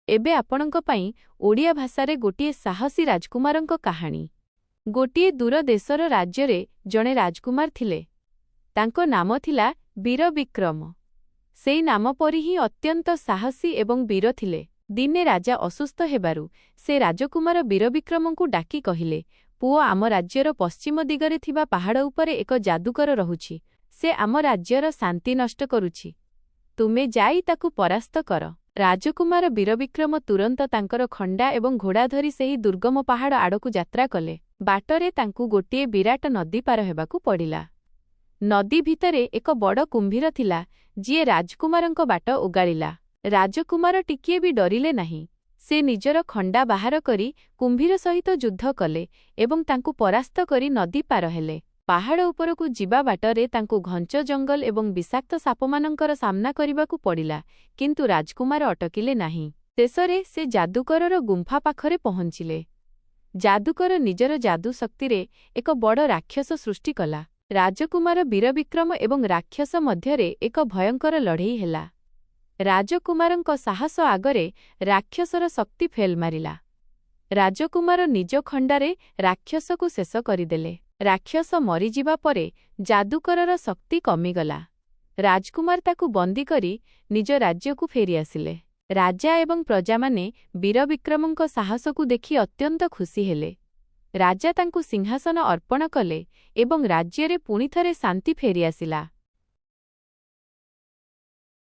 एबे आपणଙ୍କ ପାଇଁ ओडिया भाषारे गोटिए साहसी राजकुमारଙ୍କ काहानी। गोटिए दूर देशर राज्ୟରେ जणे राजकुमार थिले। तांको नाम थिला वीर विक्रम। सेई नाम परि ही अत्यंत साहसी एवं वीर थिले। दिने राजा असुस्थ हेबारु से राजकुमार वीर विक्रमଙ୍କୁ डाकी कहिले, पुओ आम राज्यर पश्चिम दिगरे थिबा पहाड़ उपरे एक जादूकर रहुछि। से आम राज्यर शांति नष्ट करुछि। तुमे जाई ताकु परास्त कर। राजकुमार वीर विक्रम तुरंत तांकर खंडा एवं घोड़ा धरी सेही दुर्गम पहाड़ आड़कु यात्रा कले। बाटरे तांकु गोटिए विराट नदी पार हेबाकु पड़िला। नदी भितरे एक बड़ कुंभीर थिला, जिए राजकुमारंक बाट ओगाळिला। राजकुमार टिकिए भी डरिले नाही। से निजर खंडा बाहर करी कुंभीर सहित युद्ध कले एवं तांकु परास्त करी नदी पार हेले। पहाड़ उपरकु जिबा बाटरे तांकु घंच जंगल एवं विषाक्त सापमानंकर सामना करिबाकु पड़िला, किंतु राजकुमार अटकिले नाही। शेषरे से जादूकरर गुंफा पाखरे पहुंचिले। जादूकर निजर जादू शक्तिरे एक बड़ राक्षस सृष्टि कला। राजकुमार वीर विक्रम एवं राक्षस मध्यरे एक भयंकर लड़ेई हेला। राजकुमारंक साहस आगरे राक्षसर शक्ति फेल मारिला। राजकुमार निज खंडारे राक्षसकु शेष करिदेले। राक्षस मरीजिबा परे जादूकरर शक्ति कमिगला। राजकुमार ताकु बंदी करी निज राज्यकु फेरी आसिले। राजा एवं प्रजामाने वीर विक्रमंक साहसकु देखि अत्यंत खुशी हेले। राजा तांकु सिंहासन अर्पण कले एवं राज्ୟରେ पुणी थरे शांति फेरी आसिला।